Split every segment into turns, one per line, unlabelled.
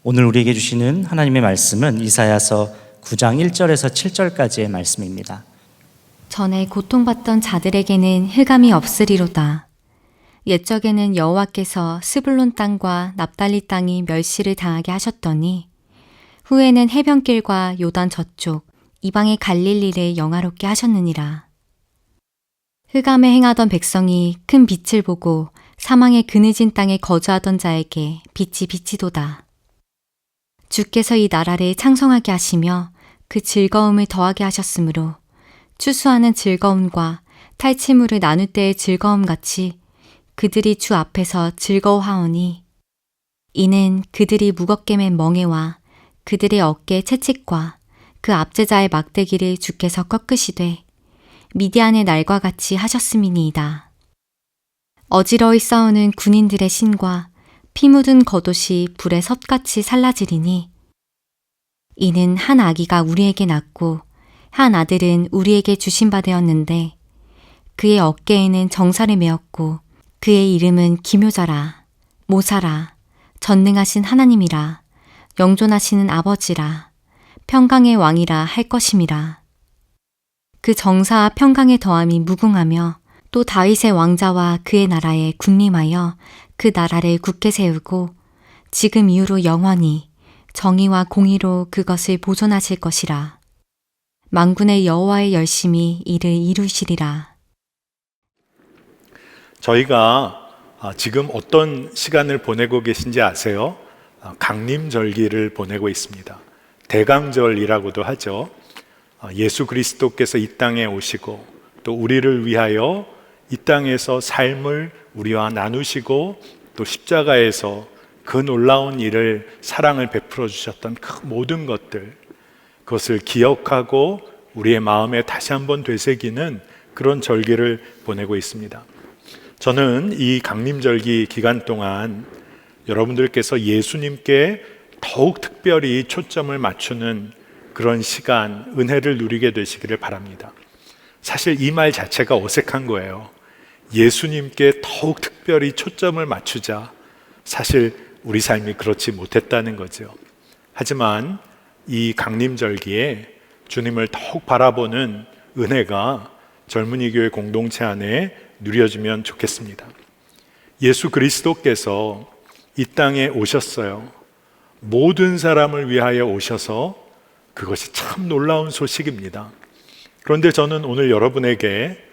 오늘 우리에게 주시는 하나님의 말씀은 이사야서 9장 1절에서 7절까지의 말씀입니다.
전에 고통받던 자들에게는 흑암이 없으리로다. 옛적에는 여호와께서 스불론 땅과 납달리 땅이 멸시를 당하게 하셨더니 후에는 해변길과 요단 저쪽 이방의 갈릴리를 영화롭게 하셨느니라. 흑암에 행하던 백성이 큰 빛을 보고 사망의 그늘진 땅에 거주하던 자에게 빛이 비치도다. 주께서 이 나라를 창성하게 하시며 그 즐거움을 더하게 하셨으므로 추수하는 즐거움과 탈취물을 나눌 때의 즐거움같이 그들이 주 앞에서 즐거워하오니 이는 그들이 무겁게 맨 멍에와 그들의 어깨의 채찍과 그 압제자의 막대기를 주께서 꺾으시되 미디안의 날과 같이 하셨음이니이다. 어지러이 싸우는 군인들의 신과 피 묻은 겉옷이 불에 섭같이 살라지리니 이는 한 아기가 우리에게 낳고 한 아들은 우리에게 주신 바 되었는데 그의 어깨에는 정사를 메었고 그의 이름은 기묘자라, 모사라, 전능하신 하나님이라, 영존하시는 아버지라, 평강의 왕이라 할 것임이라. 그 정사와 평강의 더함이 무궁하며 또 다윗의 왕자와 그의 나라에 군림하여 그 나라를 굳게 세우고 지금 이후로 영원히 정의와 공의로 그것을 보존하실 것이라. 만군의 여호와의 열심히 이를 이루시리라.
저희가 지금 어떤 시간을 보내고 계신지 아세요? 강림절기를 보내고 있습니다. 대강절이라고도 하죠. 예수 그리스도께서 이 땅에 오시고 또 우리를 위하여 이 땅에서 삶을 우리와 나누시고 또 십자가에서 그 놀라운 일을 사랑을 베풀어 주셨던 그 모든 것들, 그것을 기억하고 우리의 마음에 다시 한번 되새기는 그런 절기를 보내고 있습니다. 저는 이 강림절기 기간 동안 여러분들께서 예수님께 더욱 특별히 초점을 맞추는 그런 시간, 은혜를 누리게 되시기를 바랍니다. 사실 이 말 자체가 어색한 거예요. 예수님께 더욱 특별히 초점을 맞추자. 사실 우리 삶이 그렇지 못했다는 거죠. 하지만 이 강림절기에 주님을 더욱 바라보는 은혜가 젊은이 교회 공동체 안에 누려지면 좋겠습니다. 예수 그리스도께서 이 땅에 오셨어요. 모든 사람을 위하여 오셔서 그것이 참 놀라운 소식입니다. 그런데 저는 오늘 여러분에게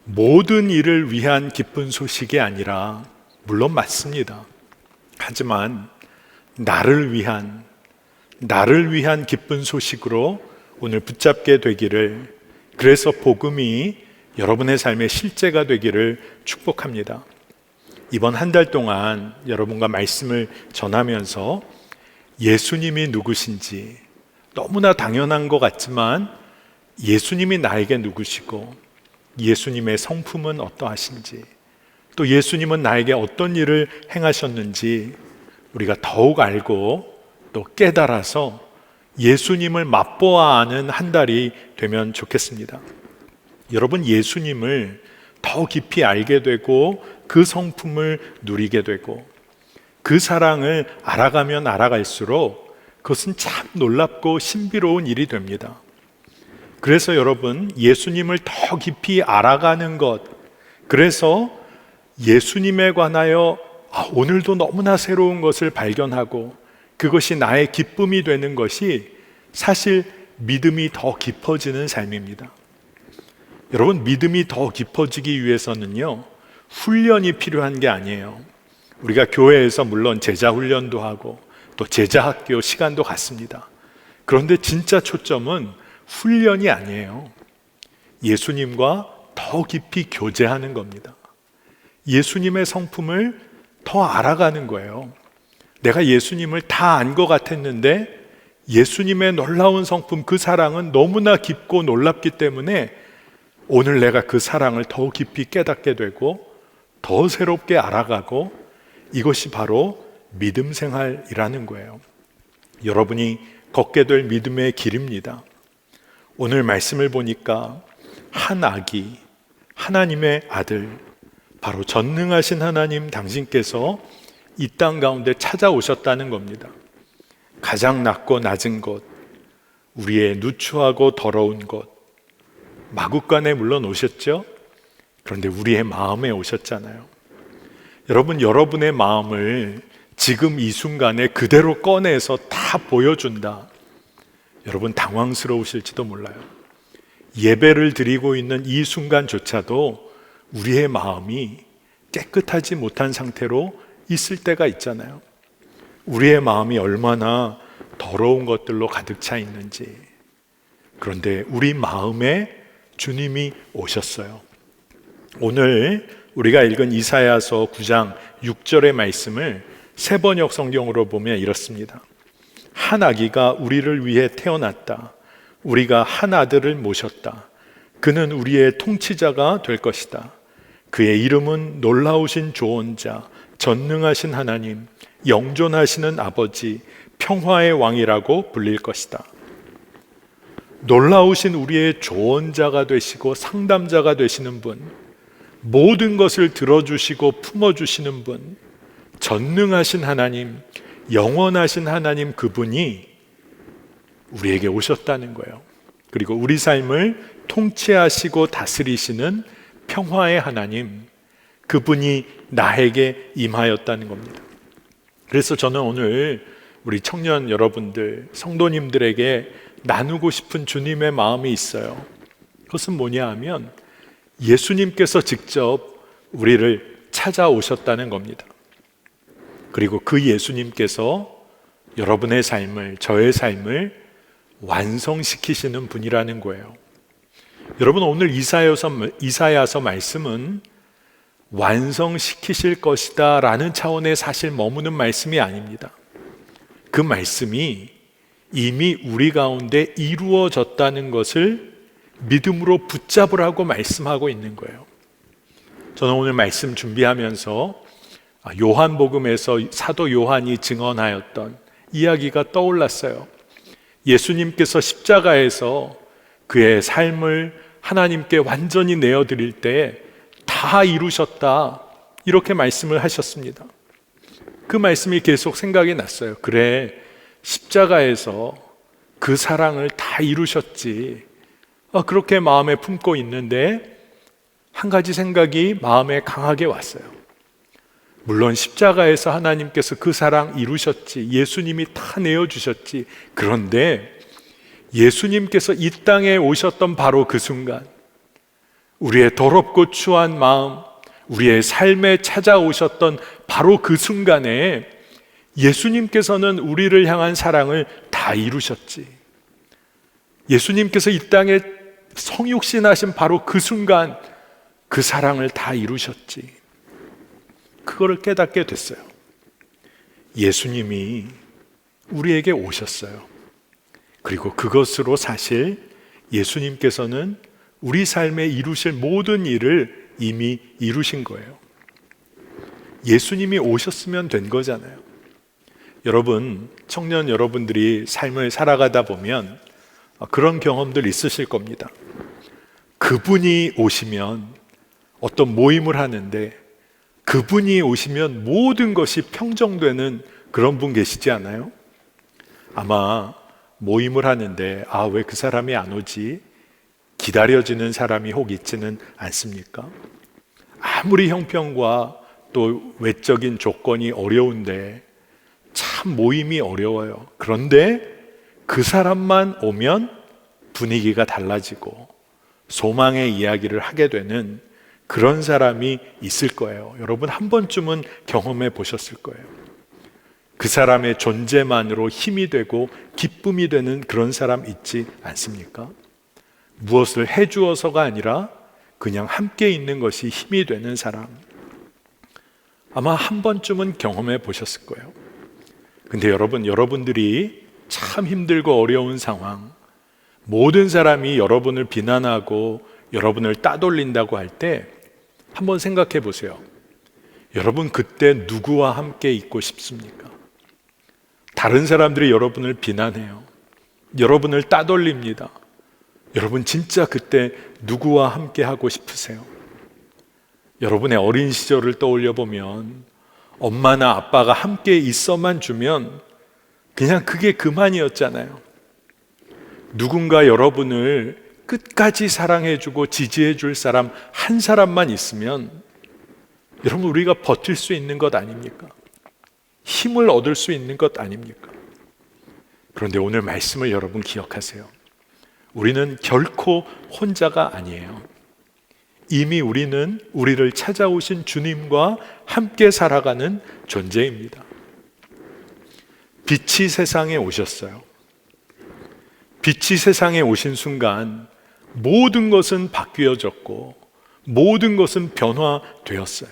모든 일을 위한 기쁜 소식이 아니라, 물론 맞습니다. 하지만 나를 위한 기쁜 소식으로 오늘 붙잡게 되기를, 그래서 복음이 여러분의 삶의 실제가 되기를 축복합니다. 이번 한 달 동안 여러분과 말씀을 전하면서 예수님이 누구신지, 너무나 당연한 것 같지만 예수님이 나에게 누구시고 예수님의 성품은 어떠하신지, 또 예수님은 나에게 어떤 일을 행하셨는지 우리가 더욱 알고 또 깨달아서 예수님을 맛보아 아는 한 달이 되면 좋겠습니다. 여러분, 예수님을 더 깊이 알게 되고 그 성품을 누리게 되고 그 사랑을 알아가면 알아갈수록 그것은 참 놀랍고 신비로운 일이 됩니다. 그래서 여러분, 예수님을 더 깊이 알아가는 것, 그래서 예수님에 관하여 오늘도 너무나 새로운 것을 발견하고 그것이 나의 기쁨이 되는 것이 사실 믿음이 더 깊어지는 삶입니다. 여러분, 믿음이 더 깊어지기 위해서는요, 훈련이 필요한 게 아니에요. 우리가 교회에서 물론 제자 훈련도 하고 또 제자 학교 시간도 갖습니다. 그런데 진짜 초점은 훈련이 아니에요. 예수님과 더 깊이 교제하는 겁니다. 예수님의 성품을 더 알아가는 거예요. 내가 예수님을 다 안 것 같았는데 예수님의 놀라운 성품, 그 사랑은 너무나 깊고 놀랍기 때문에 오늘 내가 그 사랑을 더 깊이 깨닫게 되고 더 새롭게 알아가고, 이것이 바로 믿음 생활이라는 거예요. 여러분이 걷게 될 믿음의 길입니다. 오늘 말씀을 보니까 한 아기, 하나님의 아들, 바로 전능하신 하나님 당신께서 이 땅 가운데 찾아오셨다는 겁니다. 가장 낮고 낮은 곳, 우리의 누추하고 더러운 곳, 마구간에 물론 오셨죠? 그런데 우리의 마음에 오셨잖아요. 여러분, 여러분의 마음을 지금 이 순간에 그대로 꺼내서 다 보여준다. 여러분, 당황스러우실지도 몰라요. 예배를 드리고 있는 이 순간조차도 우리의 마음이 깨끗하지 못한 상태로 있을 때가 있잖아요. 우리의 마음이 얼마나 더러운 것들로 가득 차 있는지. 그런데 우리 마음에 주님이 오셨어요. 오늘 우리가 읽은 이사야서 9장 6절의 말씀을 새번역 성경으로 보면 이렇습니다. 한 아기가 우리를 위해 태어났다. 우리가 한 아들을 모셨다. 그는 우리의 통치자가 될 것이다. 그의 이름은 놀라우신 조언자, 전능하신 하나님, 영존하시는 아버지, 평화의 왕이라고 불릴 것이다. 놀라우신 우리의 조언자가 되시고 상담자가 되시는 분, 모든 것을 들어주시고 품어주시는 분, 전능하신 하나님, 영원하신 하나님, 그분이 우리에게 오셨다는 거예요. 그리고 우리 삶을 통치하시고 다스리시는 평화의 하나님, 그분이 나에게 임하였다는 겁니다. 그래서 저는 오늘 우리 청년 여러분들, 성도님들에게 나누고 싶은 주님의 마음이 있어요. 그것은 뭐냐 하면 예수님께서 직접 우리를 찾아오셨다는 겁니다. 그리고 그 예수님께서 여러분의 삶을, 저의 삶을 완성시키시는 분이라는 거예요. 여러분, 오늘 이사야서 말씀은 완성시키실 것이다 라는 차원의 사실 머무는 말씀이 아닙니다. 그 말씀이 이미 우리 가운데 이루어졌다는 것을 믿음으로 붙잡으라고 말씀하고 있는 거예요. 저는 오늘 말씀 준비하면서 요한복음에서 사도 요한이 증언하였던 이야기가 떠올랐어요. 예수님께서 십자가에서 그의 삶을 하나님께 완전히 내어드릴 때 다 이루셨다, 이렇게 말씀을 하셨습니다. 그 말씀이 계속 생각이 났어요. 그래, 십자가에서 그 사랑을 다 이루셨지. 그렇게 마음에 품고 있는데 한 가지 생각이 마음에 강하게 왔어요. 물론 십자가에서 하나님께서 그 사랑 이루셨지, 예수님이 다 내어주셨지. 그런데 예수님께서 이 땅에 오셨던 바로 그 순간, 우리의 더럽고 추한 마음, 우리의 삶에 찾아오셨던 바로 그 순간에 예수님께서는 우리를 향한 사랑을 다 이루셨지. 예수님께서 이 땅에 성육신하신 바로 그 순간 그 사랑을 다 이루셨지. 그거를 깨닫게 됐어요. 예수님이 우리에게 오셨어요. 그리고 그것으로 사실 예수님께서는 우리 삶에 이루실 모든 일을 이미 이루신 거예요. 예수님이 오셨으면 된 거잖아요. 여러분, 청년 여러분들이 삶을 살아가다 보면 그런 경험들 있으실 겁니다. 그분이 오시면, 어떤 모임을 하는데 그분이 오시면 모든 것이 평정되는 그런 분 계시지 않아요? 아마 모임을 하는데 왜 그 사람이 안 오지? 기다려지는 사람이 혹 있지는 않습니까? 아무리 형편과 또 외적인 조건이 어려운데 참 모임이 어려워요. 그런데 그 사람만 오면 분위기가 달라지고 소망의 이야기를 하게 되는 그런 사람이 있을 거예요. 여러분, 한 번쯤은 경험해 보셨을 거예요. 그 사람의 존재만으로 힘이 되고 기쁨이 되는 그런 사람 있지 않습니까? 무엇을 해주어서가 아니라 그냥 함께 있는 것이 힘이 되는 사람, 아마 한 번쯤은 경험해 보셨을 거예요. 근데 여러분, 여러분들이 참 힘들고 어려운 상황, 모든 사람이 여러분을 비난하고 여러분을 따돌린다고 할 때 한번 생각해 보세요. 여러분, 그때 누구와 함께 있고 싶습니까? 다른 사람들이 여러분을 비난해요. 여러분을 따돌립니다. 여러분, 진짜 그때 누구와 함께 하고 싶으세요? 여러분의 어린 시절을 떠올려 보면 엄마나 아빠가 함께 있어만 주면 그냥 그게 그만이었잖아요. 누군가 여러분을 끝까지 사랑해주고 지지해줄 사람 한 사람만 있으면 여러분 우리가 버틸 수 있는 것 아닙니까? 힘을 얻을 수 있는 것 아닙니까? 그런데 오늘 말씀을 여러분 기억하세요. 우리는 결코 혼자가 아니에요. 이미 우리는 우리를 찾아오신 주님과 함께 살아가는 존재입니다. 빛이 세상에 오셨어요. 빛이 세상에 오신 순간 모든 것은 바뀌어졌고 모든 것은 변화되었어요.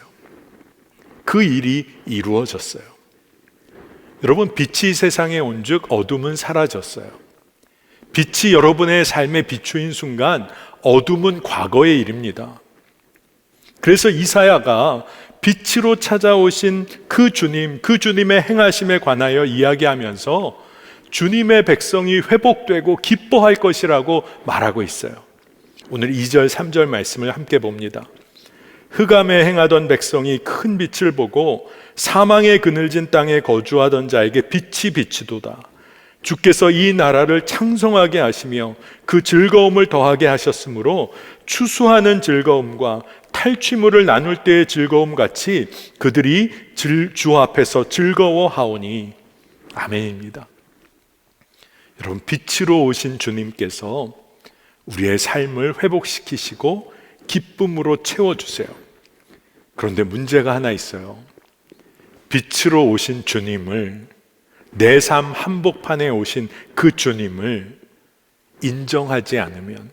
그 일이 이루어졌어요. 여러분, 빛이 세상에 온즉 어둠은 사라졌어요. 빛이 여러분의 삶에 비추인 순간 어둠은 과거의 일입니다. 그래서 이사야가 빛으로 찾아오신 그 주님, 그 주님의 행하심에 관하여 이야기하면서 주님의 백성이 회복되고 기뻐할 것이라고 말하고 있어요. 오늘 2절, 3절 말씀을 함께 봅니다. 흑암에 행하던 백성이 큰 빛을 보고 사망의 그늘진 땅에 거주하던 자에게 빛이 비치도다. 주께서 이 나라를 창성하게 하시며 그 즐거움을 더하게 하셨으므로 추수하는 즐거움과 탈취물을 나눌 때의 즐거움 같이 그들이 주 앞에서 즐거워하오니. 아멘입니다. 여러분, 빛으로 오신 주님께서 우리의 삶을 회복시키시고 기쁨으로 채워주세요. 그런데 문제가 하나 있어요. 빛으로 오신 주님을, 내 삶 한복판에 오신 그 주님을 인정하지 않으면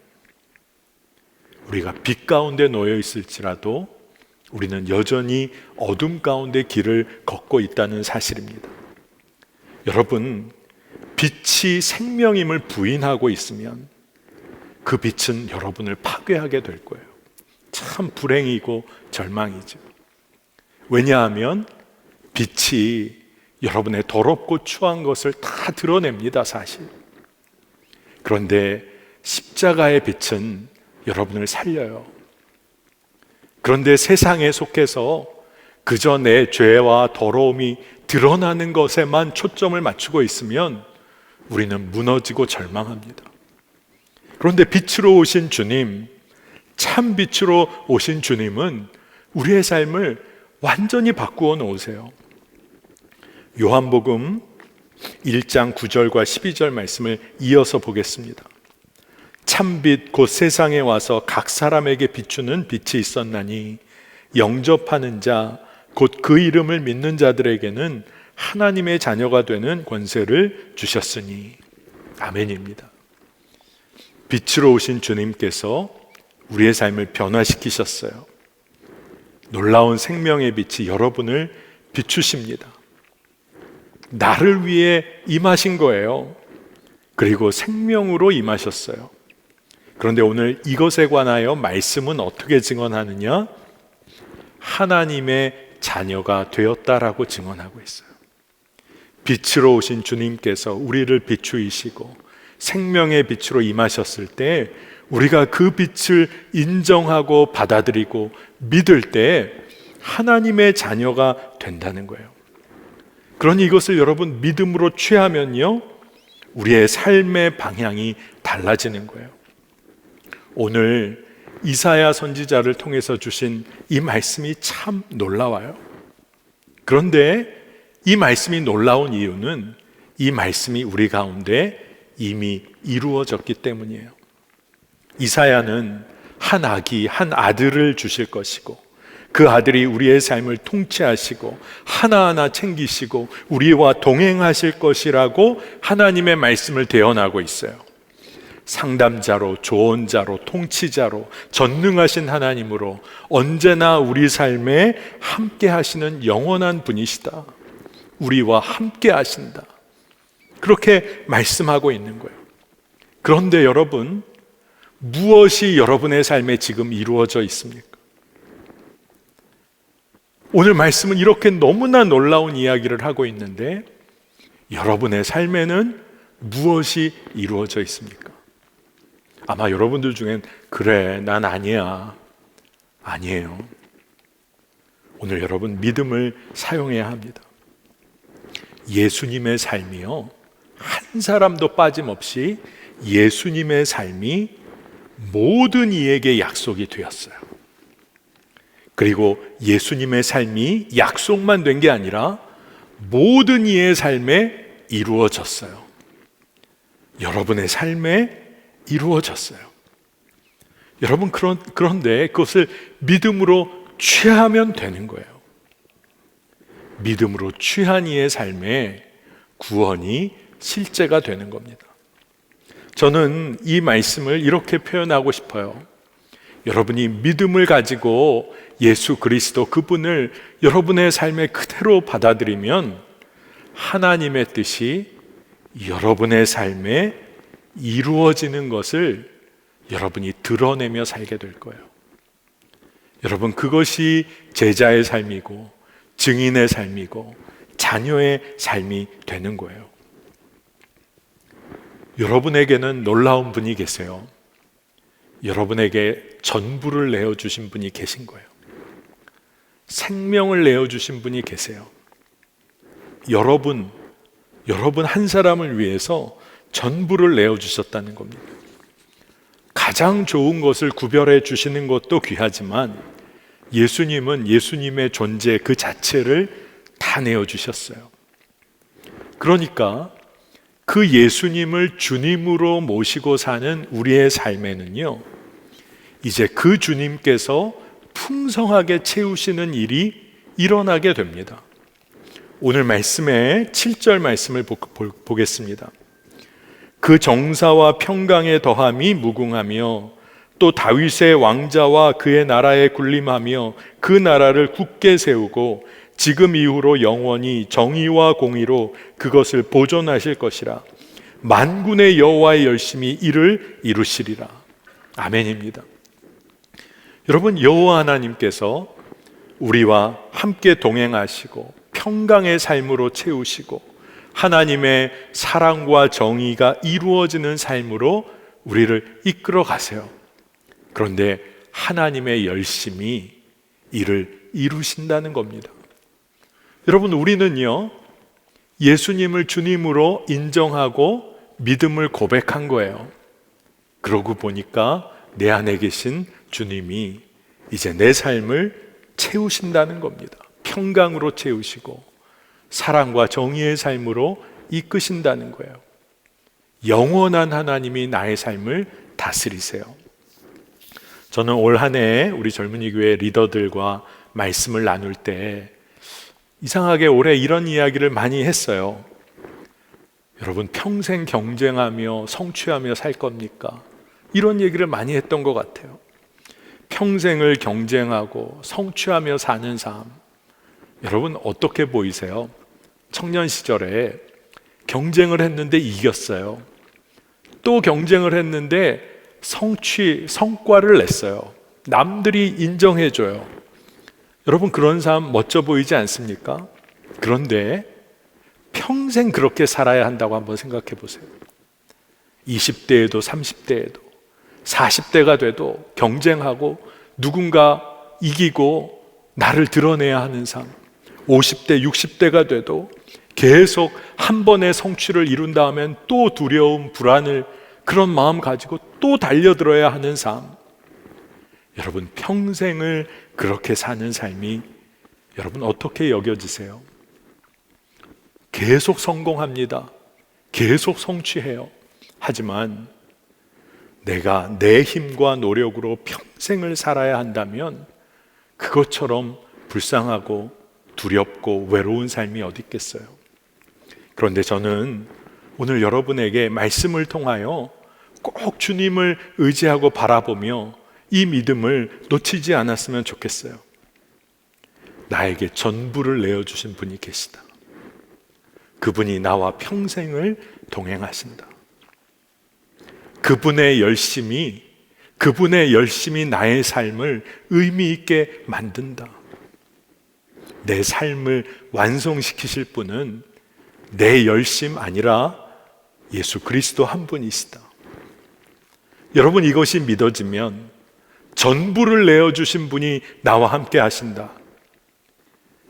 우리가 빛 가운데 놓여 있을지라도 우리는 여전히 어둠 가운데 길을 걷고 있다는 사실입니다. 여러분, 빛이 생명임을 부인하고 있으면 그 빛은 여러분을 파괴하게 될 거예요. 참 불행이고 절망이죠. 왜냐하면 빛이 여러분의 더럽고 추한 것을 다 드러냅니다, 사실. 그런데 십자가의 빛은 여러분을 살려요. 그런데 세상에 속해서 그저 내 죄와 더러움이 드러나는 것에만 초점을 맞추고 있으면 우리는 무너지고 절망합니다. 그런데 빛으로 오신 주님, 참 빛으로 오신 주님은 우리의 삶을 완전히 바꾸어 놓으세요. 요한복음 1장 9절과 12절 말씀을 이어서 보겠습니다. 참빛 곧 세상에 와서 각 사람에게 비추는 빛이 있었나니 영접하는 자 곧 그 이름을 믿는 자들에게는 하나님의 자녀가 되는 권세를 주셨으니. 아멘입니다. 빛으로 오신 주님께서 우리의 삶을 변화시키셨어요. 놀라운 생명의 빛이 여러분을 비추십니다. 나를 위해 임하신 거예요. 그리고 생명으로 임하셨어요. 그런데 오늘 이것에 관하여 말씀은 어떻게 증언하느냐? 하나님의 자녀가 되었다라고 증언하고 있어요. 빛으로 오신 주님께서 우리를 비추이시고 생명의 빛으로 임하셨을 때 우리가 그 빛을 인정하고 받아들이고 믿을 때 하나님의 자녀가 된다는 거예요. 그러니 이것을 여러분 믿음으로 취하면요, 우리의 삶의 방향이 달라지는 거예요. 오늘 이사야 선지자를 통해서 주신 이 말씀이 참 놀라워요. 그런데 이 말씀이 놀라운 이유는 이 말씀이 우리 가운데 이미 이루어졌기 때문이에요. 이사야는 한 아기, 한 아들을 주실 것이고 그 아들이 우리의 삶을 통치하시고 하나하나 챙기시고 우리와 동행하실 것이라고 하나님의 말씀을 대언하고 있어요. 상담자로, 조언자로, 통치자로, 전능하신 하나님으로 언제나 우리 삶에 함께 하시는 영원한 분이시다. 우리와 함께 하신다. 그렇게 말씀하고 있는 거예요. 그런데 여러분, 무엇이 여러분의 삶에 지금 이루어져 있습니까? 오늘 말씀은 이렇게 너무나 놀라운 이야기를 하고 있는데 여러분의 삶에는 무엇이 이루어져 있습니까? 아마 여러분들 중엔 그래, 난 아니야. 아니에요. 오늘 여러분 믿음을 사용해야 합니다. 예수님의 삶이요, 한 사람도 빠짐없이 예수님의 삶이 모든 이에게 약속이 되었어요. 그리고 예수님의 삶이 약속만 된 게 아니라 모든 이의 삶에 이루어졌어요. 여러분의 삶에 이루어졌어요. 여러분, 그런데 그것을 믿음으로 취하면 되는 거예요. 믿음으로 취한 이의 삶에 구원이 실제가 되는 겁니다. 저는 이 말씀을 이렇게 표현하고 싶어요. 여러분이 믿음을 가지고 예수 그리스도 그분을 여러분의 삶에 그대로 받아들이면 하나님의 뜻이 여러분의 삶에 이루어지는 것을 여러분이 드러내며 살게 될 거예요. 여러분, 그것이 제자의 삶이고 증인의 삶이고 자녀의 삶이 되는 거예요. 여러분에게는 놀라운 분이 계세요. 여러분에게 전부를 내어주신 분이 계신 거예요. 생명을 내어주신 분이 계세요. 여러분 한 사람을 위해서 전부를 내어주셨다는 겁니다. 가장 좋은 것을 구별해 주시는 것도 귀하지만 예수님은 예수님의 존재 그 자체를 다 내어주셨어요. 그러니까 그 예수님을 주님으로 모시고 사는 우리의 삶에는요, 이제 그 주님께서 풍성하게 채우시는 일이 일어나게 됩니다. 오늘 말씀의 7절 말씀을 보겠습니다. 그 정사와 평강의 더함이 무궁하며 또 다윗의 왕자와 그의 나라에 군림하며 그 나라를 굳게 세우고 지금 이후로 영원히 정의와 공의로 그것을 보존하실 것이라. 만군의 여호와의 열심히 이를 이루시리라. 아멘입니다. 여러분, 여호와 하나님께서 우리와 함께 동행하시고 평강의 삶으로 채우시고 하나님의 사랑과 정의가 이루어지는 삶으로 우리를 이끌어 가세요. 그런데 하나님의 열심히 이를 이루신다는 겁니다. 여러분, 우리는요, 예수님을 주님으로 인정하고 믿음을 고백한 거예요. 그러고 보니까 내 안에 계신 주님이 이제 내 삶을 채우신다는 겁니다. 평강으로 채우시고 사랑과 정의의 삶으로 이끄신다는 거예요. 영원한 하나님이 나의 삶을 다스리세요. 저는 올 한 해 우리 젊은이 교회 리더들과 말씀을 나눌 때 이상하게 올해 이런 이야기를 많이 했어요. 여러분, 평생 경쟁하며 성취하며 살 겁니까? 이런 얘기를 많이 했던 것 같아요. 평생을 경쟁하고 성취하며 사는 삶, 여러분 어떻게 보이세요? 청년 시절에 경쟁을 했는데 이겼어요. 또 경쟁을 했는데 성과를 냈어요. 남들이 인정해줘요. 여러분, 그런 삶 멋져 보이지 않습니까? 그런데 평생 그렇게 살아야 한다고 한번 생각해 보세요. 20대에도 30대에도 40대가 돼도 경쟁하고 누군가 이기고 나를 드러내야 하는 삶, 50대, 60대가 돼도 계속 한 번의 성취를 이룬 다음엔 또 두려움, 불안을 그런 마음 가지고 또 달려들어야 하는 삶. 여러분, 평생을 그렇게 사는 삶이 여러분 어떻게 여겨지세요? 계속 성공합니다. 계속 성취해요. 하지만 내가 내 힘과 노력으로 평생을 살아야 한다면 그것처럼 불쌍하고 두렵고 외로운 삶이 어디 있겠어요? 그런데 저는 오늘 여러분에게 말씀을 통하여 꼭 주님을 의지하고 바라보며 이 믿음을 놓치지 않았으면 좋겠어요. 나에게 전부를 내어주신 분이 계시다. 그분이 나와 평생을 동행하신다. 그분의 열심이 나의 삶을 의미 있게 만든다. 내 삶을 완성시키실 분은 내 열심 아니라 예수 그리스도 한 분이시다. 여러분, 이것이 믿어지면 전부를 내어주신 분이 나와 함께 하신다.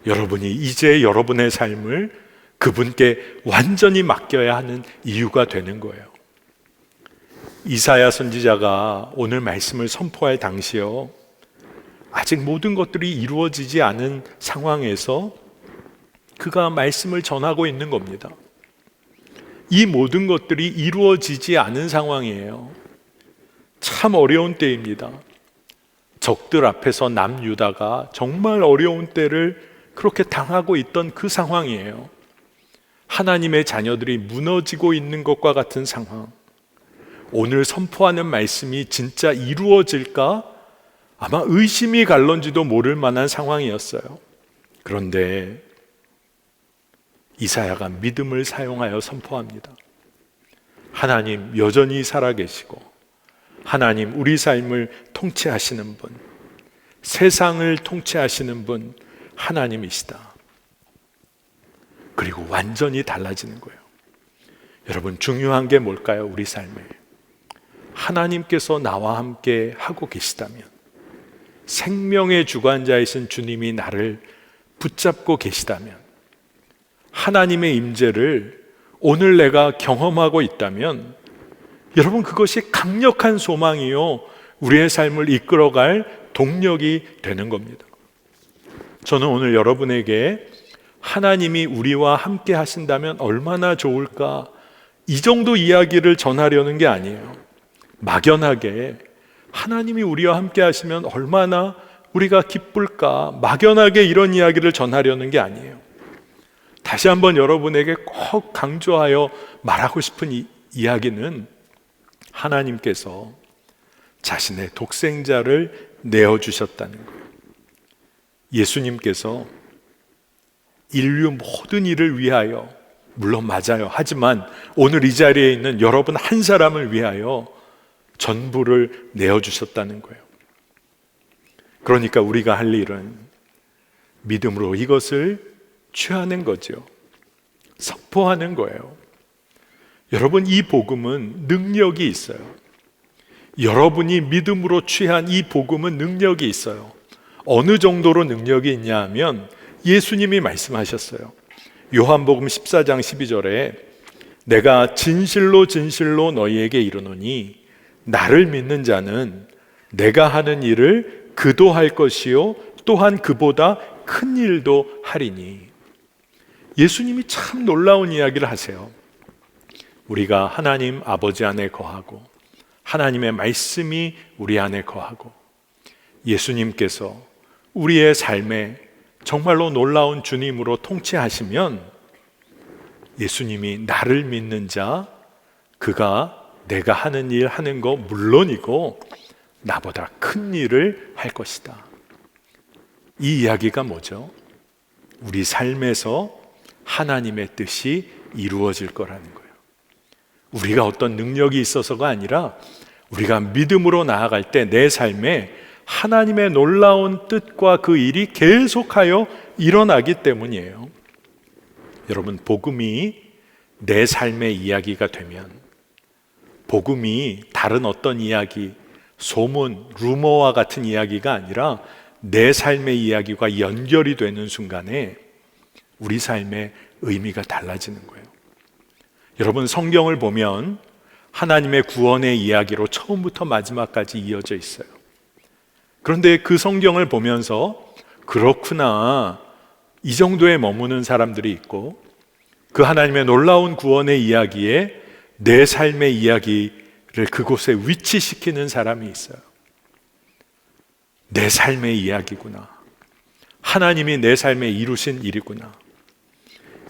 여러분이 이제 여러분의 삶을 그분께 완전히 맡겨야 하는 이유가 되는 거예요. 이사야 선지자가 오늘 말씀을 선포할 당시요, 아직 모든 것들이 이루어지지 않은 상황에서 그가 말씀을 전하고 있는 겁니다. 이 모든 것들이 이루어지지 않은 상황이에요. 참 어려운 때입니다. 적들 앞에서 남유다가 정말 어려운 때를 그렇게 당하고 있던 그 상황이에요. 하나님의 자녀들이 무너지고 있는 것과 같은 상황. 오늘 선포하는 말씀이 진짜 이루어질까? 아마 의심이 갈런지도 모를 만한 상황이었어요. 그런데 이사야가 믿음을 사용하여 선포합니다. 하나님 여전히 살아계시고, 하나님 우리 삶을 통치하시는 분, 세상을 통치하시는 분 하나님이시다. 그리고 완전히 달라지는 거예요. 여러분, 중요한 게 뭘까요? 우리 삶에 하나님께서 나와 함께 하고 계시다면, 생명의 주관자이신 주님이 나를 붙잡고 계시다면, 하나님의 임재를 오늘 내가 경험하고 있다면, 여러분, 그것이 강력한 소망이요, 우리의 삶을 이끌어갈 동력이 되는 겁니다. 저는 오늘 여러분에게 하나님이 우리와 함께 하신다면 얼마나 좋을까, 이 정도 이야기를 전하려는 게 아니에요. 막연하게 하나님이 우리와 함께 하시면 얼마나 우리가 기쁠까, 막연하게 이런 이야기를 전하려는 게 아니에요. 다시 한번 여러분에게 꼭 강조하여 말하고 싶은 이야기는, 하나님께서 자신의 독생자를 내어주셨다는 거예요. 예수님께서 인류 모든 일을 위하여, 물론 맞아요. 하지만 오늘 이 자리에 있는 여러분 한 사람을 위하여 전부를 내어주셨다는 거예요. 그러니까 우리가 할 일은 믿음으로 이것을 취하는 거죠. 선포하는 거예요. 여러분, 이 복음은 능력이 있어요. 여러분이 믿음으로 취한 이 복음은 능력이 있어요. 어느 정도로 능력이 있냐 하면, 예수님이 말씀하셨어요. 요한복음 14장 12절에 내가 진실로 진실로 너희에게 이르노니 나를 믿는 자는 내가 하는 일을 그도 할 것이요 또한 그보다 큰 일도 하리니. 예수님이 참 놀라운 이야기를 하세요. 우리가 하나님 아버지 안에 거하고, 하나님의 말씀이 우리 안에 거하고, 예수님께서 우리의 삶에 정말로 놀라운 주님으로 통치하시면, 예수님이 나를 믿는 자, 그가 내가 하는 일 하는 거 물론이고 나보다 큰 일을 할 것이다. 이 이야기가 뭐죠? 우리 삶에서 하나님의 뜻이 이루어질 거라는 거예요. 우리가 어떤 능력이 있어서가 아니라, 우리가 믿음으로 나아갈 때 내 삶에 하나님의 놀라운 뜻과 그 일이 계속하여 일어나기 때문이에요. 여러분, 복음이 내 삶의 이야기가 되면, 복음이 다른 어떤 이야기, 소문, 루머와 같은 이야기가 아니라 내 삶의 이야기와 연결이 되는 순간에 우리 삶의 의미가 달라지는 거예요. 여러분, 성경을 보면 하나님의 구원의 이야기로 처음부터 마지막까지 이어져 있어요. 그런데 그 성경을 보면서 그렇구나, 이 정도에 머무는 사람들이 있고, 그 하나님의 놀라운 구원의 이야기에 내 삶의 이야기를 그곳에 위치시키는 사람이 있어요. 내 삶의 이야기구나, 하나님이 내 삶에 이루신 일이구나.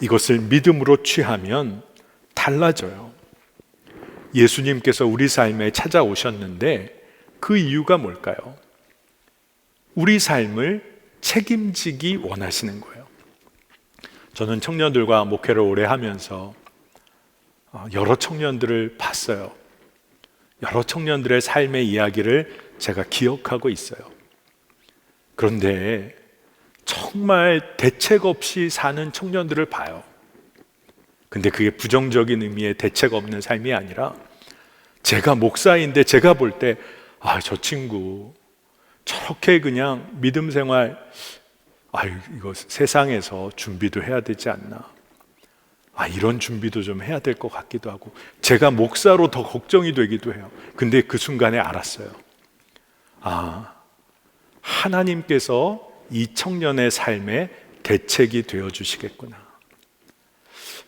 이것을 믿음으로 취하면 달라져요. 예수님께서 우리 삶에 찾아오셨는데 그 이유가 뭘까요? 우리 삶을 책임지기 원하시는 거예요. 저는 청년들과 목회를 오래 하면서 여러 청년들을 봤어요. 여러 청년들의 삶의 이야기를 제가 기억하고 있어요. 그런데 정말 대책 없이 사는 청년들을 봐요. 근데 그게 부정적인 의미의 대책 없는 삶이 아니라, 제가 목사인데 제가 볼 때, 저 친구 저렇게 그냥 믿음 생활, 이거 세상에서 준비도 해야 되지 않나, 이런 준비도 좀 해야 될 것 같기도 하고, 제가 목사로 더 걱정이 되기도 해요. 근데 그 순간에 알았어요. 하나님께서 이 청년의 삶에 대책이 되어 주시겠구나.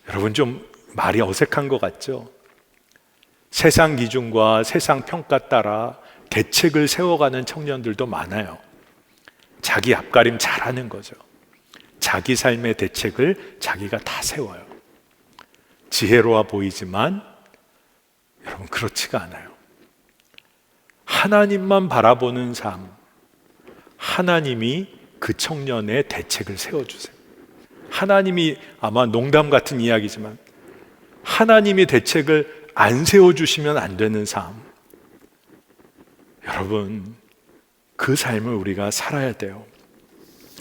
여러분, 좀 말이 어색한 것 같죠? 세상 기준과 세상 평가 따라 대책을 세워가는 청년들도 많아요. 자기 앞가림 잘하는 거죠. 자기 삶의 대책을 자기가 다 세워요. 지혜로워 보이지만 여러분, 그렇지가 않아요. 하나님만 바라보는 삶, 하나님이 그 청년의 대책을 세워주세요. 하나님이, 아마 농담 같은 이야기지만 하나님이 대책을 안 세워주시면 안 되는 삶, 여러분, 그 삶을 우리가 살아야 돼요.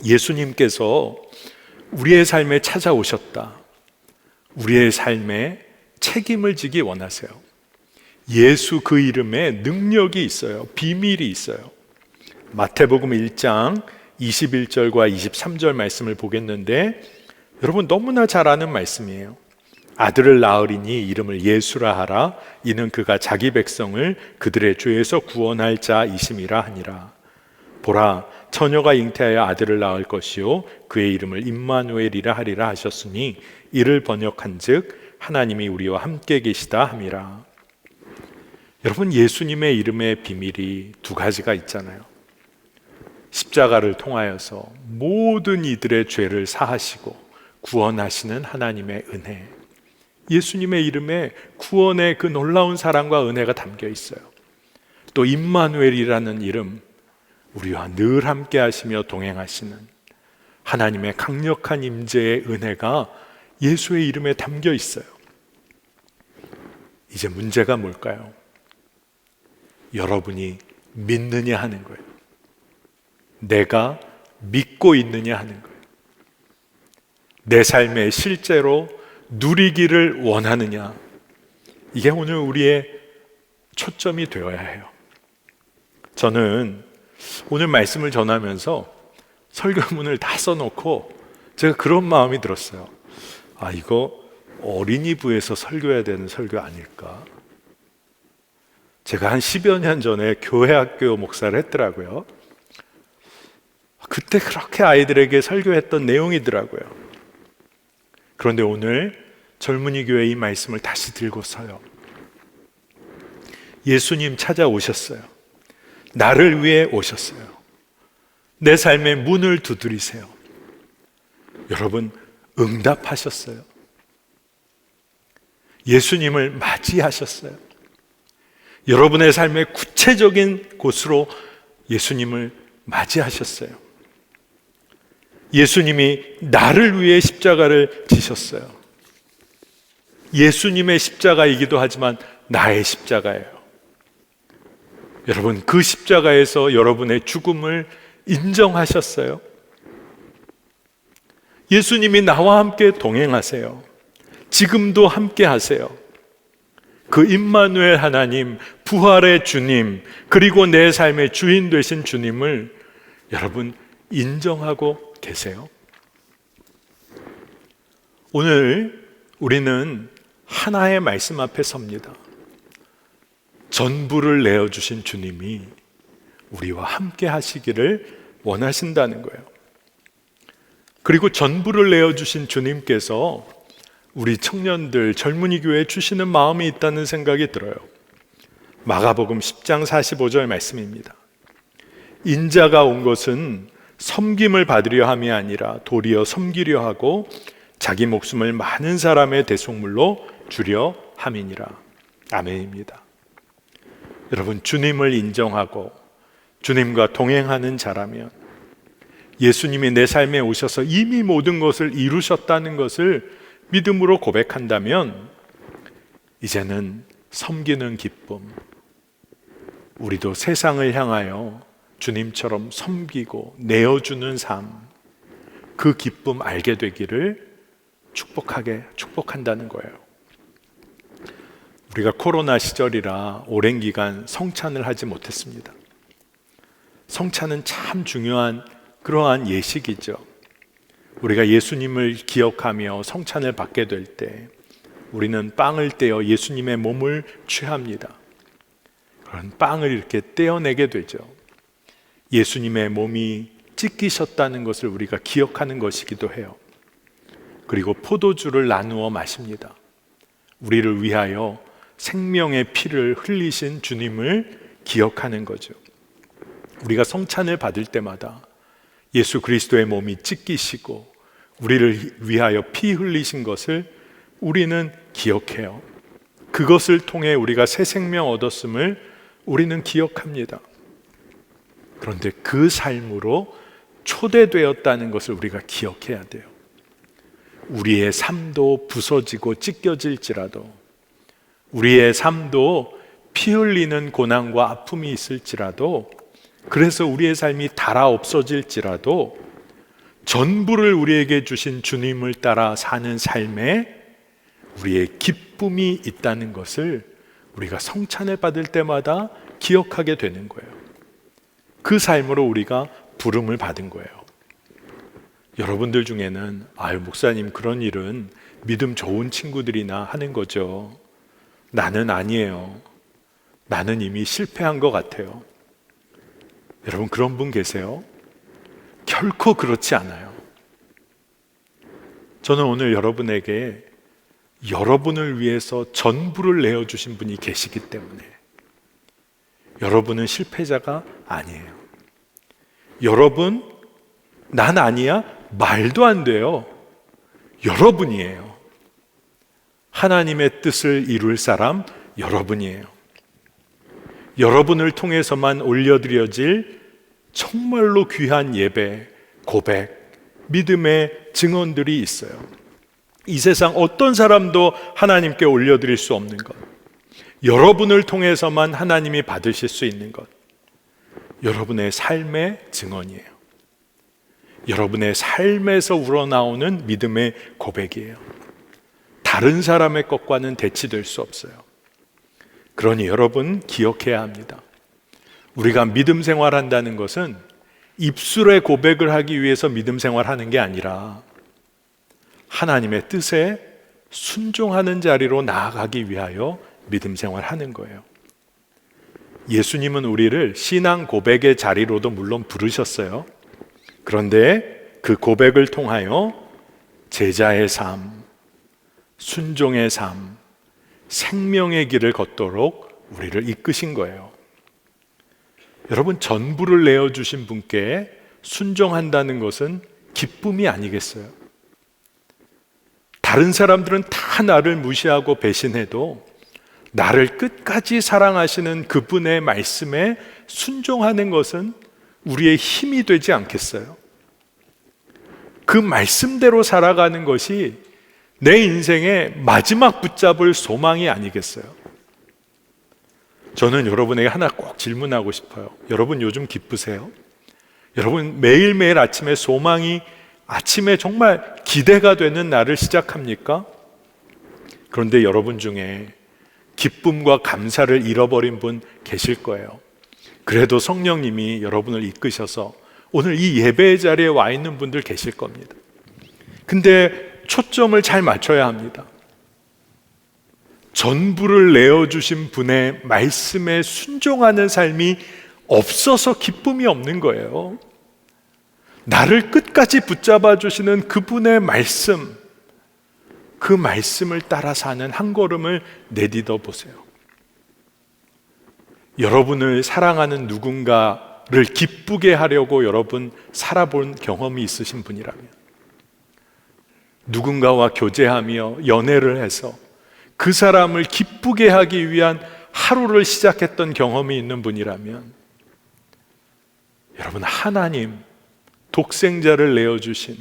예수님께서 우리의 삶에 찾아오셨다. 우리의 삶에 책임을 지기 원하세요. 예수 그 이름에 능력이 있어요. 비밀이 있어요. 마태복음 1장 21절과 23절 말씀을 보겠는데, 여러분 너무나 잘 아는 말씀이에요. 아들을 낳으리니 이름을 예수라 하라. 이는 그가 자기 백성을 그들의 죄에서 구원할 자이심이라 하니라. 보라, 처녀가 잉태하여 아들을 낳을 것이요 그의 이름을 임마누엘이라 하리라 하셨으니, 이를 번역한즉 하나님이 우리와 함께 계시다 함이라. 여러분, 예수님의 이름의 비밀이 두 가지가 있잖아요. 십자가를 통하여서 모든 이들의 죄를 사하시고 구원하시는 하나님의 은혜, 예수님의 이름에 구원의 그 놀라운 사랑과 은혜가 담겨 있어요. 또 임마누엘이라는 이름, 우리와 늘 함께 하시며 동행하시는 하나님의 강력한 임재의 은혜가 예수의 이름에 담겨 있어요. 이제 문제가 뭘까요? 여러분이 믿느냐 하는 거예요. 내가 믿고 있느냐 하는 거예요. 내 삶에 실제로 누리기를 원하느냐, 이게 오늘 우리의 초점이 되어야 해요. 저는 오늘 말씀을 전하면서 설교문을 다 써놓고 제가 그런 마음이 들었어요. 이거 어린이부에서 설교해야 되는 설교 아닐까? 제가 한 10여 년 전에 교회 학교 목사를 했더라고요. 그때 그렇게 아이들에게 설교했던 내용이더라고요. 그런데 오늘 젊은이 교회 이 말씀을 다시 들고서요, 예수님 찾아오셨어요. 나를 위해 오셨어요. 내 삶의 문을 두드리세요. 여러분, 응답하셨어요. 예수님을 맞이하셨어요. 여러분의 삶의 구체적인 곳으로 예수님을 맞이하셨어요. 예수님이 나를 위해 십자가를 지셨어요. 예수님의 십자가이기도 하지만 나의 십자가예요. 여러분, 그 십자가에서 여러분의 죽음을 인정하셨어요. 예수님이 나와 함께 동행하세요. 지금도 함께 하세요. 그 임마누엘 하나님, 부활의 주님, 그리고 내 삶의 주인 되신 주님을 여러분 인정하고 계세요? 오늘 우리는 하나의 말씀 앞에 섭니다. 전부를 내어주신 주님이 우리와 함께 하시기를 원하신다는 거예요. 그리고 전부를 내어주신 주님께서 우리 청년들, 젊은이 교회에 주시는 마음이 있다는 생각이 들어요. 마가복음 10장 45절 말씀입니다. 인자가 온 것은 섬김을 받으려 함이 아니라 도리어 섬기려 하고 자기 목숨을 많은 사람의 대속물로 주려 함이니라. 아멘입니다. 여러분, 주님을 인정하고 주님과 동행하는 자라면, 예수님이 내 삶에 오셔서 이미 모든 것을 이루셨다는 것을 믿음으로 고백한다면, 이제는 섬기는 기쁨, 우리도 세상을 향하여 주님처럼 섬기고 내어주는 삶, 그 기쁨 알게 되기를 축복한다는 거예요. 우리가 코로나 시절이라 오랜 기간 성찬을 하지 못했습니다. 성찬은 참 중요한 그러한 예식이죠. 우리가 예수님을 기억하며 성찬을 받게 될 때 우리는 빵을 떼어 예수님의 몸을 취합니다. 그런 빵을 이렇게 떼어내게 되죠. 예수님의 몸이 찢기셨다는 것을 우리가 기억하는 것이기도 해요. 그리고 포도주를 나누어 마십니다. 우리를 위하여 생명의 피를 흘리신 주님을 기억하는 거죠. 우리가 성찬을 받을 때마다 예수 그리스도의 몸이 찢기시고 우리를 위하여 피 흘리신 것을 우리는 기억해요. 그것을 통해 우리가 새 생명 얻었음을 우리는 기억합니다. 그런데 그 삶으로 초대되었다는 것을 우리가 기억해야 돼요. 우리의 삶도 부서지고 찢겨질지라도, 우리의 삶도 피 흘리는 고난과 아픔이 있을지라도, 그래서 우리의 삶이 닳아 없어질지라도 전부를 우리에게 주신 주님을 따라 사는 삶에 우리의 기쁨이 있다는 것을 우리가 성찬을 받을 때마다 기억하게 되는 거예요. 그 삶으로 우리가 부름을 받은 거예요. 여러분들 중에는 목사님 그런 일은 믿음 좋은 친구들이나 하는 거죠. 나는 아니에요. 나는 이미 실패한 것 같아요. 여러분 그런 분 계세요? 결코 그렇지 않아요. 저는 오늘 여러분에게 여러분을 위해서 전부를 내어주신 분이 계시기 때문에 여러분은 실패자가 아니에요. 여러분, 난 아니야? 말도 안 돼요. 여러분이에요. 하나님의 뜻을 이룰 사람 여러분이에요. 여러분을 통해서만 올려드려질 정말로 귀한 예배, 고백, 믿음의 증언들이 있어요. 이 세상 어떤 사람도 하나님께 올려드릴 수 없는 것, 여러분을 통해서만 하나님이 받으실 수 있는 것, 여러분의 삶의 증언이에요. 여러분의 삶에서 우러나오는 믿음의 고백이에요. 다른 사람의 것과는 대치될 수 없어요. 그러니 여러분 기억해야 합니다. 우리가 믿음 생활한다는 것은 입술의 고백을 하기 위해서 믿음 생활하는 게 아니라 하나님의 뜻에 순종하는 자리로 나아가기 위하여 믿음 생활하는 거예요. 예수님은 우리를 신앙 고백의 자리로도 물론 부르셨어요. 그런데 그 고백을 통하여 제자의 삶, 순종의 삶, 생명의 길을 걷도록 우리를 이끄신 거예요. 여러분, 전부를 내어주신 분께 순종한다는 것은 기쁨이 아니겠어요? 다른 사람들은 다 나를 무시하고 배신해도 나를 끝까지 사랑하시는 그분의 말씀에 순종하는 것은 우리의 힘이 되지 않겠어요? 그 말씀대로 살아가는 것이 내 인생의 마지막 붙잡을 소망이 아니겠어요? 저는 여러분에게 하나 꼭 질문하고 싶어요. 여러분 요즘 기쁘세요? 여러분 매일매일 아침에 소망이, 아침에 정말 기대가 되는 날을 시작합니까? 그런데 여러분 중에 기쁨과 감사를 잃어버린 분 계실 거예요. 그래도 성령님이 여러분을 이끄셔서 오늘 이 예배의 자리에 와 있는 분들 계실 겁니다. 근데 초점을 잘 맞춰야 합니다. 전부를 내어주신 분의 말씀에 순종하는 삶이 없어서 기쁨이 없는 거예요. 나를 끝까지 붙잡아 주시는 그분의 말씀, 그 말씀을 따라 사는 한 걸음을 내딛어 보세요. 여러분을 사랑하는 누군가를 기쁘게 하려고 여러분 살아본 경험이 있으신 분이라면, 누군가와 교제하며 연애를 해서 그 사람을 기쁘게 하기 위한 하루를 시작했던 경험이 있는 분이라면, 여러분 하나님, 독생자를 내어주신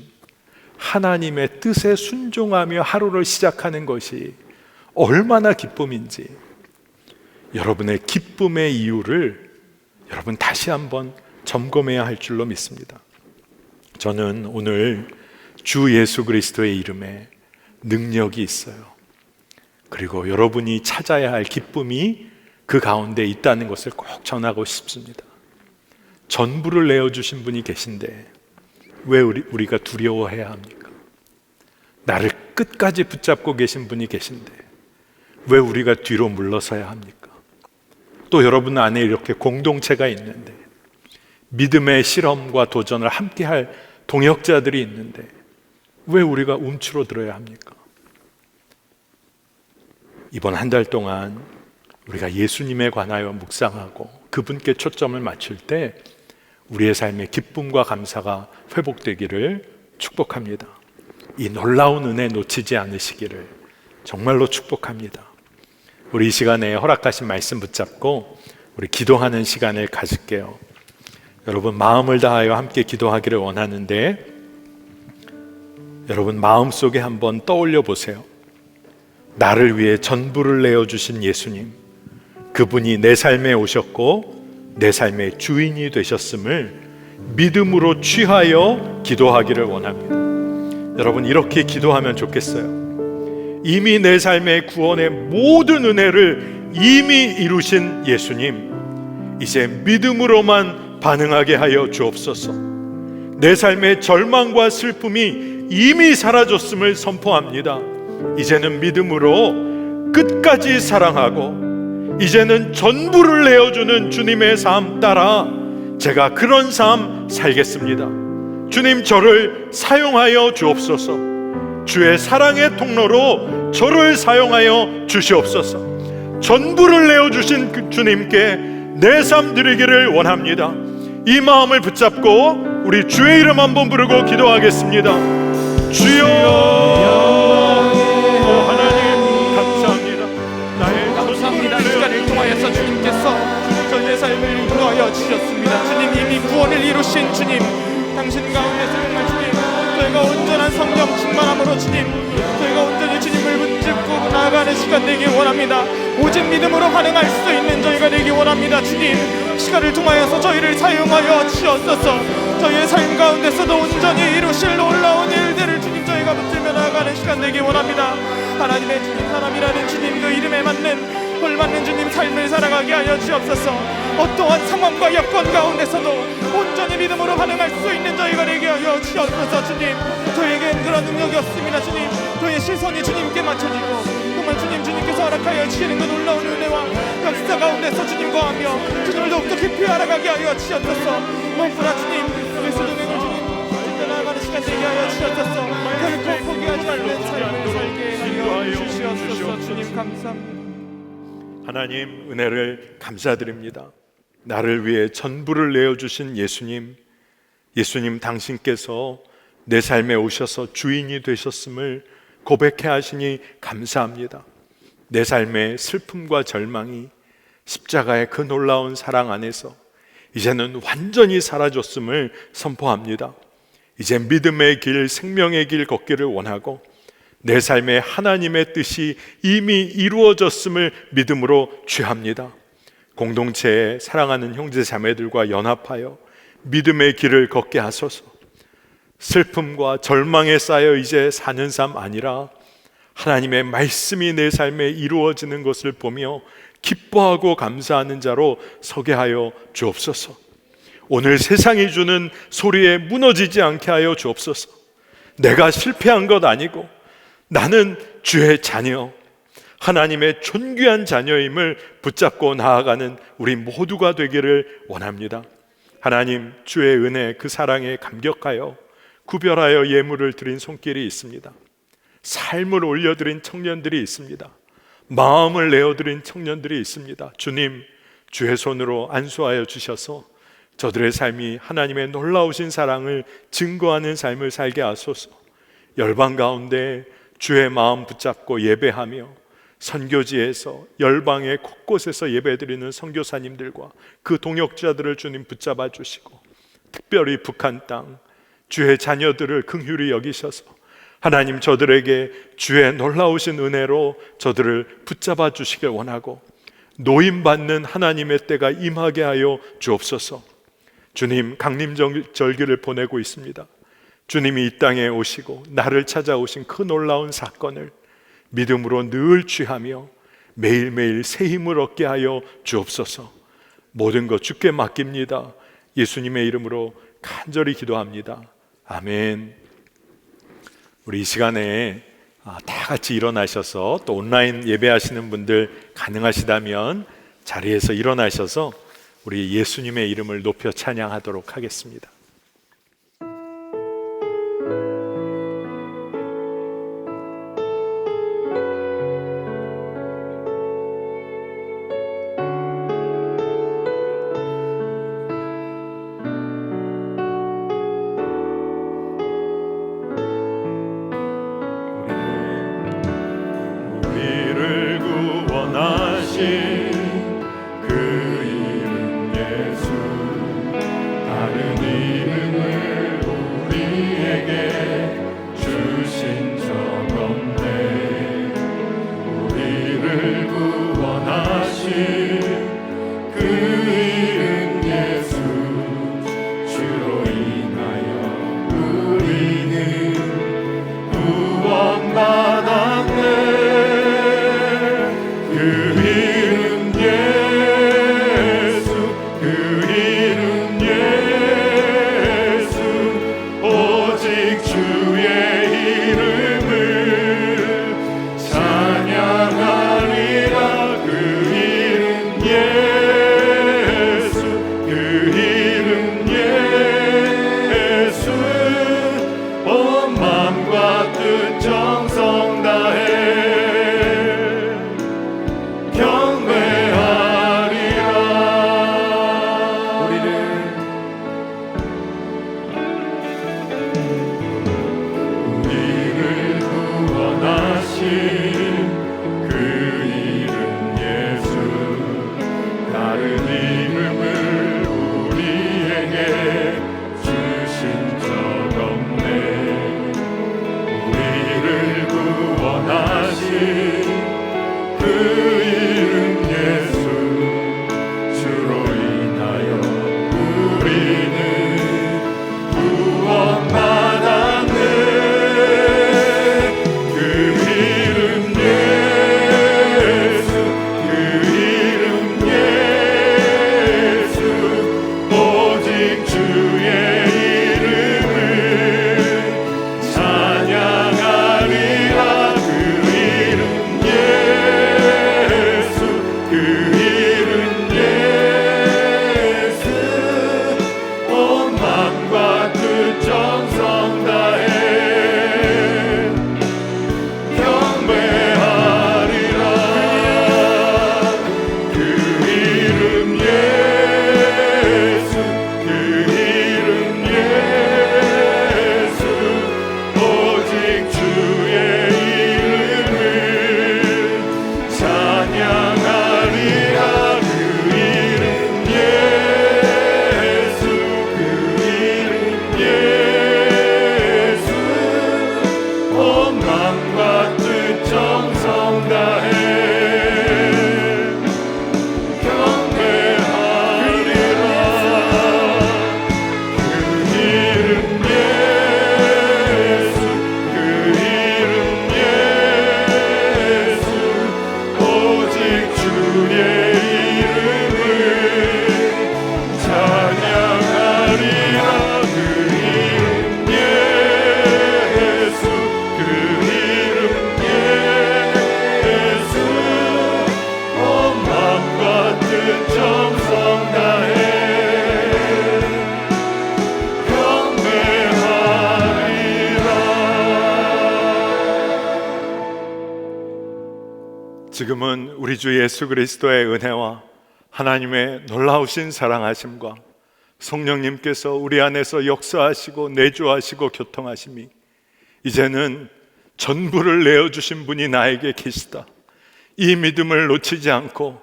하나님의 뜻에 순종하며 하루를 시작하는 것이 얼마나 기쁨인지, 여러분의 기쁨의 이유를 여러분 다시 한번 점검해야 할 줄로 믿습니다. 저는 오늘 주 예수 그리스도의 이름에 능력이 있어요. 그리고 여러분이 찾아야 할 기쁨이 그 가운데 있다는 것을 꼭 전하고 싶습니다. 전부를 내어주신 분이 계신데 왜 우리가 두려워해야 합니까? 나를 끝까지 붙잡고 계신 분이 계신데 왜 우리가 뒤로 물러서야 합니까? 또 여러분 안에 이렇게 공동체가 있는데, 믿음의 실험과 도전을 함께할 동역자들이 있는데 왜 우리가 움츠러들어야 합니까? 이번 한 달 동안 우리가 예수님에 관하여 묵상하고 그분께 초점을 맞출 때 우리의 삶의 기쁨과 감사가 회복되기를 축복합니다. 이 놀라운 은혜 놓치지 않으시기를 정말로 축복합니다. 우리 이 시간에 허락하신 말씀 붙잡고 우리 기도하는 시간을 가질게요. 여러분 마음을 다하여 함께 기도하기를 원하는데, 여러분 마음속에 한번 떠올려 보세요. 나를 위해 전부를 내어주신 예수님, 그분이 내 삶에 오셨고 내 삶의 주인이 되셨음을 믿음으로 취하여 기도하기를 원합니다. 여러분 이렇게 기도하면 좋겠어요. 이미 내 삶의 구원의 모든 은혜를 이미 이루신 예수님, 이제 믿음으로만 반응하게 하여 주옵소서. 내 삶의 절망과 슬픔이 이미 사라졌음을 선포합니다. 이제는 믿음으로 끝까지 사랑하고 이제는 전부를 내어주는 주님의 삶 따라 제가 그런 삶 살겠습니다. 주님 저를 사용하여 주옵소서. 주의 사랑의 통로로 저를 사용하여 주시옵소서. 전부를 내어주신 그 주님께 내 삶 드리기를 원합니다. 이 마음을 붙잡고 우리 주의 이름 한번 부르고 기도하겠습니다. 주여,
감사합니다. 이 시간을 통하여서 주님께서 저희의 삶을 인도하여 주셨습니다. 주님 이미 구원을 이루신 주님, 당신 가운데서 정말 주님 저희가 온전한 성령 충만함으로 주님 저희가 온전히 주님을 붙잡고 나아가는 시간 되길 원합니다. 오직 믿음으로 반응할 수 있는 저희가 되길 원합니다. 주님 시간을 통하여서 저희를 사용하여 주옵소서. 저희의 삶 가운데서도 온전히 이루실 놀라운 일들을 주님 저희가 붙들며 나아가는 시간 되길 원합니다. 하나님의 주님 사람이라는 주님 그 이름에 맞는 걸맞는 주님 삶을 살아가게 하여 주옵소서. 어떠한 상황과 여건 가운데서도 온전히 믿음으로 반응할 수 있는 저희가 되게 하여 주옵소서. 주님 저희에겐 그런 능력이 없습니다. 주님 저희의 시선이 주님께 맞춰지고 정말 주님께서 허락하여 주시는 그 놀라운 은혜와 역사 가운데서 주님과 하며 주님을 더욱더 깊이 알아가게 하여 주옵소서. 무엇보다 주님 그리스도 동행을 주님 나아가는 시간 되게 하여 주옵소서. 결코 포기하지 않는 삶을 살게 하여 주시옵소서. 주님 감사합니다.
하나님 은혜를 감사드립니다. 나를 위해 전부를 내어주신 예수님 당신께서 내 삶에 오셔서 주인이 되셨음을 고백해 하시니 감사합니다. 내 삶의 슬픔과 절망이 십자가의 그 놀라운 사랑 안에서 이제는 완전히 사라졌음을 선포합니다. 이제 믿음의 길, 생명의 길 걷기를 원하고 내 삶에 하나님의 뜻이 이미 이루어졌음을 믿음으로 취합니다. 공동체에 사랑하는 형제 자매들과 연합하여 믿음의 길을 걷게 하소서. 슬픔과 절망에 쌓여 이제 사는 삶 아니라 하나님의 말씀이 내 삶에 이루어지는 것을 보며 기뻐하고 감사하는 자로 서게 하여 주옵소서. 오늘 세상이 주는 소리에 무너지지 않게 하여 주옵소서. 내가 실패한 것 아니고 나는 주의 자녀, 하나님의 존귀한 자녀임을 붙잡고 나아가는 우리 모두가 되기를 원합니다. 하나님 주의 은혜 그 사랑에 감격하여 구별하여 예물을 드린 손길이 있습니다. 삶을 올려드린 청년들이 있습니다. 마음을 내어드린 청년들이 있습니다. 주님 주의 손으로 안수하여 주셔서 저들의 삶이 하나님의 놀라우신 사랑을 증거하는 삶을 살게 하소서. 열방 가운데 주의 마음 붙잡고 예배하며 선교지에서 열방의 곳곳에서 예배드리는 선교사님들과 그 동역자들을 주님 붙잡아 주시고 특별히 북한 땅 주의 자녀들을 긍휼히 여기셔서 하나님 저들에게 주의 놀라우신 은혜로 저들을 붙잡아 주시길 원하고 노임받는 하나님의 때가 임하게 하여 주옵소서. 주님 강림절기를 보내고 있습니다. 주님이 이 땅에 오시고 나를 찾아오신 그 놀라운 사건을 믿음으로 늘 취하며 매일매일 새 힘을 얻게 하여 주옵소서. 모든 것 주께 맡깁니다. 예수님의 이름으로 간절히 기도합니다. 아멘. 우리 이 시간에 다 같이 일어나셔서, 또 온라인 예배하시는 분들 가능하시다면 자리에서 일어나셔서 우리 예수님의 이름을 높여 찬양하도록 하겠습니다.
우리를 구원하신 그 이름 예수, 다른 이름을 우리에게 주신 적 없네. 우리를 구원하신 그 이름 예수, 주로 인하여 우리는 구원받았네. 그 이름 예수, 그 이름 예수, 오직 주의 이름을 찬양하리라. 그 이름 예수, 그 이름 예수, 온 마음과 뜻 정성 다해 우리를 구원하신 그 이름 예수, 다른 이름을 우리에게 주신 적 없네. 우리를 구원하신 그 이름 예수, 주로 인하여 우리는 구원받았네. 그 이름 예수, 그 이름 예수, 오직 주의 이름을 찬양하리라. 그 이름 예수, 그 이름 예수, 온 마음과 뜻 정성 다해 경배하리라. 그 이름 예수, 그 이름 예수, 오직 주의 이름을 찬양하리라. 그 이름 예수, 그 이름 예수, 온 마음과 뜻 정성 다해 경배하리라. 그 이름 예수, 그 이름 예수, 오직 주의 이름을 찬양하리라. 그 이름 예수, 그 이름 예수, 온 마음과 뜻 정성 다해 경배하리라.
지금은 우리 주 예수 그리스도의 은혜와 하나님의 놀라우신 사랑하심과 성령님께서 우리 안에서 역사하시고 내주하시고 교통하심이 이제는 전부를 내어주신 분이 나에게 계시다. 이 믿음을 놓치지 않고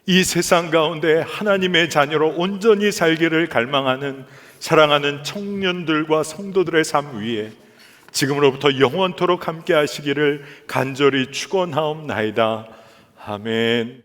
이 세상 가운데 하나님의 자녀로 온전히 살기를 갈망하는 사랑하는 청년들과 성도들의 삶 위에 지금으로부터 영원토록 함께 하시기를 간절히 축원하옵나이다. 아멘.